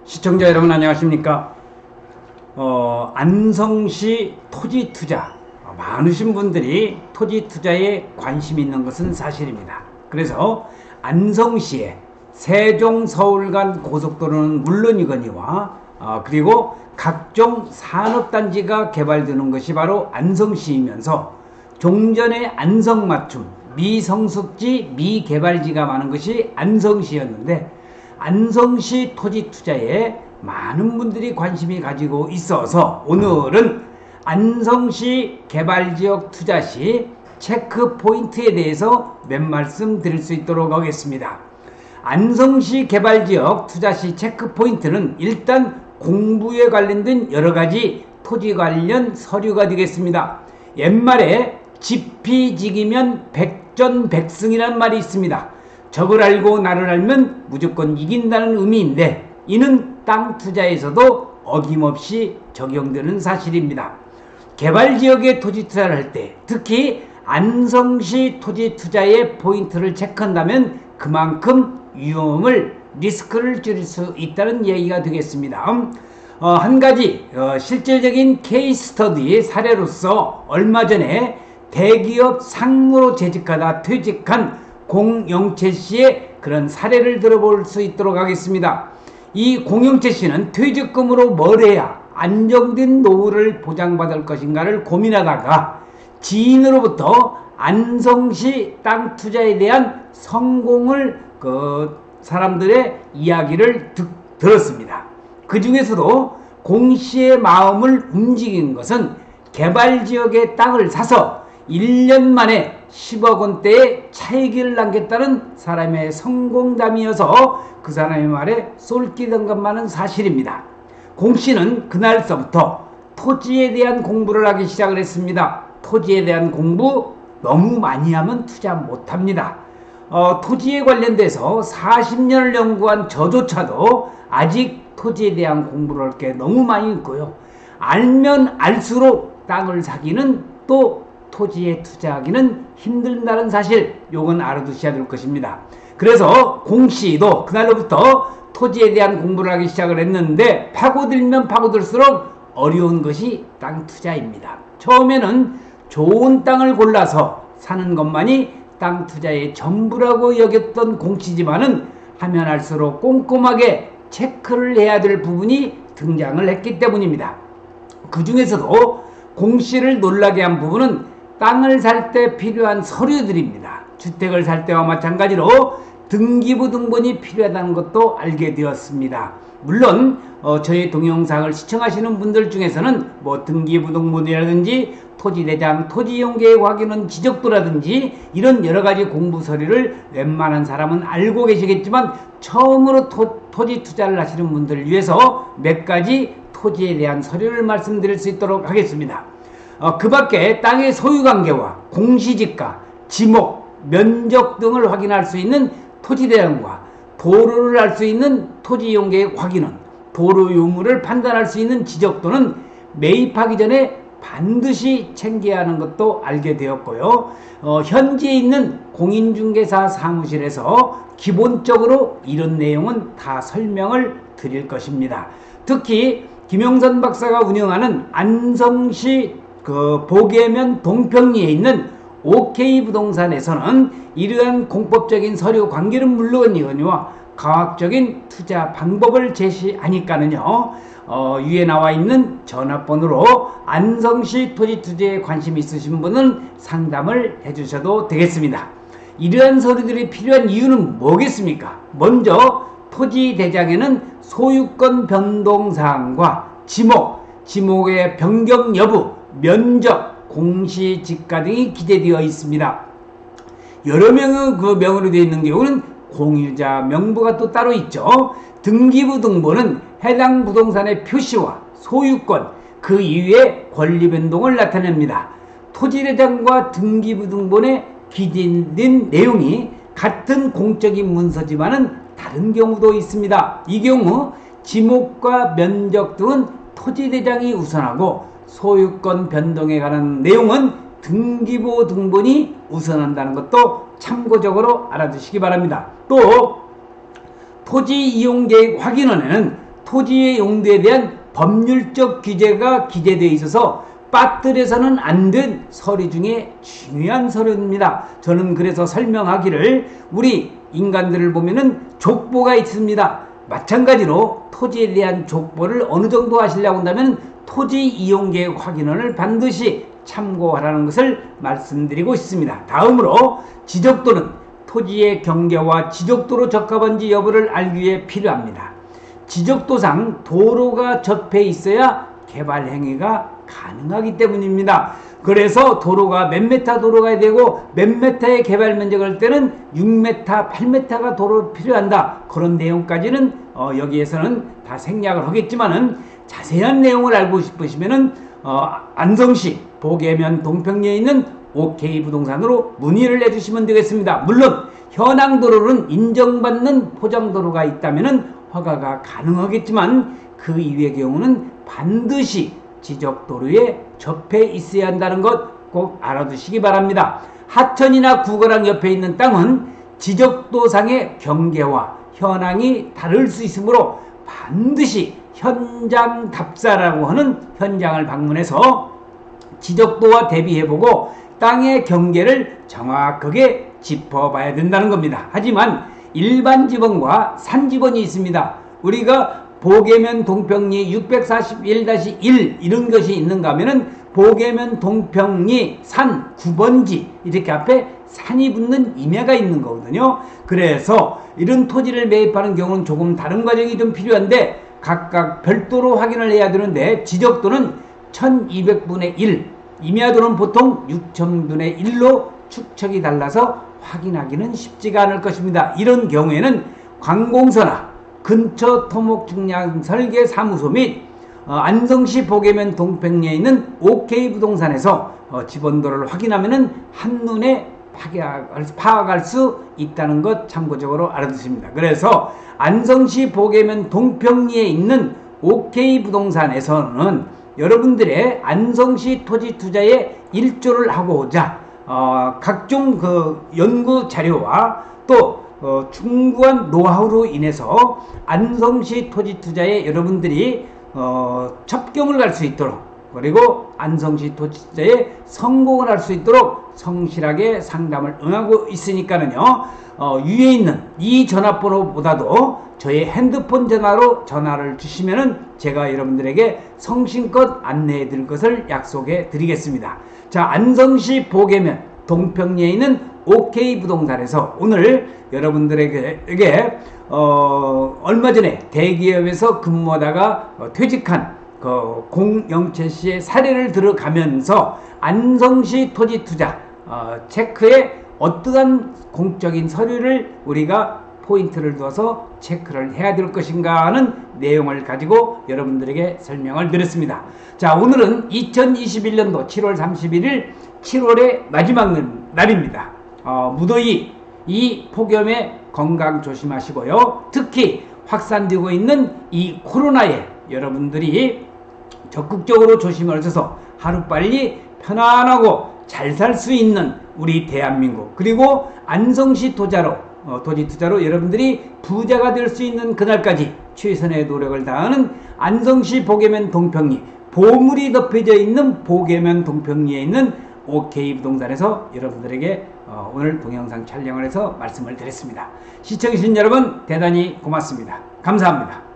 시청자 여러분 안녕하십니까? 안성시 토지 투자 많으신 분들이 토지 투자에 관심이 있는 것은 사실입니다. 그래서 안성시에 세종 서울 간 고속도로는 물론이거니와 그리고 각종 산업단지가 개발되는 것이 바로 안성시이면서 종전의 안성맞춤, 미성숙지, 미개발지가 많은 것이 안성시였는데 안성시 토지 투자에 많은 분들이 관심이 가지고 있어서 오늘은 안성시 개발지역 투자 시 체크 포인트에 대해서 몇 말씀 드릴 수 있도록 하겠습니다. 안성시 개발지역 투자 시 체크 포인트는 일단 공부에 관련된 여러가지 토지 관련 서류가 되겠습니다. 옛말에 지피지기면 백전백승이라는 말이 있습니다. 적을 알고 나를 알면 무조건 이긴다는 의미인데 이는 땅 투자에서도 어김없이 적용되는 사실입니다. 개발지역의 토지 투자를 할 때 특히 안성시 토지 투자의 포인트를 체크한다면 그만큼 위험을 리스크를 줄일 수 있다는 얘기가 되겠습니다. 한 가지 실질적인 케이스 스터디 사례로서 얼마 전에 대기업 상무로 재직하다 퇴직한 공영채 씨의 그런 사례를 들어볼 수 있도록 하겠습니다. 이 공영채 씨는 퇴직금으로 뭘 해야 안정된 노후를 보장받을 것인가를 고민하다가 지인으로부터 안성시 땅 투자에 대한 성공을 사람들의 이야기를 들었습니다. 그 중에서도 공 씨의 마음을 움직인 것은 개발지역의 땅을 사서 1년 만에 10억 원대의 차익을 남겼다는 사람의 성공담이어서 그 사람의 말에 쏠끼던 것만은 사실입니다. 공 씨는 그날서부터 토지에 대한 공부를 하기 시작을 했습니다. 토지에 대한 공부 너무 많이 하면 투자 못합니다. 토지에 관련돼서 40년을 연구한 저조차도 아직 토지에 대한 공부를 할 게 너무 많이 있고요. 알면 알수록 땅을 사기는 또 토지에 투자하기는 힘든다는 사실, 요건 알아두셔야 될 것입니다. 그래서 공씨도 그날로부터 토지에 대한 공부를 하기 시작을 했는데 파고들면 파고들수록 어려운 것이 땅 투자입니다. 처음에는 좋은 땅을 골라서 사는 것만이 땅 투자의 전부라고 여겼던 공씨지만은 하면 할수록 꼼꼼하게 체크를 해야 될 부분이 등장을 했기 때문입니다. 그 중에서도 공씨를 놀라게 한 부분은 땅을 살 때 필요한 서류들입니다. 주택을 살 때와 마찬가지로 등기부등본이 필요하다는 것도 알게 되었습니다. 물론 저희 동영상을 시청하시는 분들 중에서는 등기부등본이라든지 토지대장, 토지이용계획 확인원 지적도라든지 이런 여러가지 공부 서류를 웬만한 사람은 알고 계시겠지만 처음으로 토지 투자를 하시는 분들을 위해서 몇 가지 토지에 대한 서류를 말씀드릴 수 있도록 하겠습니다. 그 밖에 땅의 소유관계와 공시지가, 지목, 면적 등을 확인할 수 있는 토지대장과 도로를 알 수 있는 토지이용계획 확인원, 도로 유무를 판단할 수 있는 지적도는 매입하기 전에 반드시 챙겨야 하는 것도 알게 되었고요. 현지에 있는 공인중개사 사무실에서 기본적으로 이런 내용은 다 설명을 드릴 것입니다. 특히 김영선 박사가 운영하는 안성시 보계면 동평리에 있는 OK 부동산에서는 이러한 공법적인 서류 관계는 물론이거니와 과학적인 투자 방법을 제시하니까는요, 위에 나와 있는 전화번호로 안성시 토지 투자에 관심 있으신 분은 상담을 해주셔도 되겠습니다. 이러한 서류들이 필요한 이유는 뭐겠습니까? 먼저 토지 대장에는 소유권 변동사항과 지목의 변경 여부, 면적, 공시지가 등이 기재되어 있습니다. 여러 명의 명으로 되어 있는 경우는 공유자 명부가 또 따로 있죠. 등기부등본은 해당 부동산의 표시와 소유권, 그 이후의 권리 변동을 나타냅니다. 토지대장과 등기부등본에 기재된 내용이 같은 공적인 문서지만은 다른 경우도 있습니다. 이 경우 지목과 면적 등은 토지대장이 우선하고 소유권 변동에 관한 내용은 등기부등본이 우선한다는 것도 참고적으로 알아두시기 바랍니다. 또 토지이용계획 확인원에는 토지의 용도에 대한 법률적 규제가 기재되어 있어서 빠뜨려서는 안 된 서류 중에 중요한 서류입니다. 저는 그래서 설명하기를 우리 인간들을 보면은 족보가 있습니다. 마찬가지로 토지에 대한 족보를 어느 정도 하시려고 한다면 토지 이용계획 확인원을 반드시 참고하라는 것을 말씀드리고 있습니다. 다음으로 지적도는 토지의 경계와 지적도로 적합한지 여부를 알기 위해 필요합니다. 지적도상 도로가 접해 있어야 개발 행위가 가능하기 때문입니다. 그래서 도로가 몇 메타 도로가 되고 몇 메타의 개발 면적을 할 때는 6메타, 8메타가 도로 필요한다. 그런 내용까지는 여기에서는 다 생략을 하겠지만은 자세한 내용을 알고 싶으시면은 안성시 보계면 동평리에 있는 OK 부동산으로 문의를 해주시면 되겠습니다. 물론 현황 도로는 인정받는 포장 도로가 있다면은 허가가 가능하겠지만 그 이외의 경우는 반드시 지적 도로에 접해 있어야 한다는 것 꼭 알아두시기 바랍니다. 하천이나 구거랑 옆에 있는 땅은 지적도상의 경계와 현황이 다를 수 있으므로 반드시 현장 답사라고 하는 현장을 방문해서 지적도와 대비해보고 땅의 경계를 정확하게 짚어봐야 된다는 겁니다. 하지만 일반 지번과 산 지번이 있습니다. 우리가 보계면 동평리 641-1 이런 것이 있는가 하면은 보계면 동평리 산 9번지 이렇게 앞에 산이 붙는 임야가 있는 거거든요. 그래서 이런 토지를 매입하는 경우는 조금 다른 과정이 좀 필요한데 각각 별도로 확인을 해야 되는데 지적도는 1200분의 1, 임야도는 보통 6000분의 1로 축척이 달라서 확인하기는 쉽지가 않을 것입니다. 이런 경우에는 관공서나 근처 토목증량 설계사무소 및 안성시 보계면 동평리에 있는 OK 부동산에서 지번도를 확인하면은 한눈에 파악할 수 있다는 것 참고적으로 알아두십니다. 그래서 안성시 보계면 동평리에 있는 OK 부동산에서는 여러분들의 안성시 토지 투자에 일조를 하고자 각종 그 연구 자료와 또 충분한 노하우로 인해서 안성시 토지 투자에 여러분들이 첩경을 갈 수 있도록 그리고 안성시 토지 투자에 성공을 할 수 있도록 성실하게 상담을 응하고 있으니까는요 위에 있는 이 전화번호보다도 저의 핸드폰 전화로 전화를 주시면은 제가 여러분들에게 성심껏 안내해 드릴 것을 약속해 드리겠습니다. 자, 안성시 보계면 동평리에 있는 OK 부동산에서 오늘 여러분들에게 얼마 전에 대기업에서 근무하다가 퇴직한 공영채 씨의 사례를 들어가면서 안성시 토지 투자 체크에 어떠한 공적인 서류를 우리가 포인트를 두어서 체크를 해야 될 것인가 하는 내용을 가지고 여러분들에게 설명을 드렸습니다. 자, 오늘은 2021년도 7월 31일 7월의 마지막 날입니다. 무더위 이 폭염에 건강 조심하시고요. 특히 확산되고 있는 이 코로나에 여러분들이 적극적으로 조심을 하셔서 하루빨리 편안하고 잘 살 수 있는 우리 대한민국 그리고 안성시 토지 투자로 여러분들이 부자가 될 수 있는 그날까지 최선의 노력을 다하는 안성시 보계면 동평리 보물이 덮여져 있는 보계면 동평리에 있는 OK 부동산에서 여러분들에게 오늘 동영상 촬영을 해서 말씀을 드렸습니다. 시청해주신 여러분 대단히 고맙습니다. 감사합니다.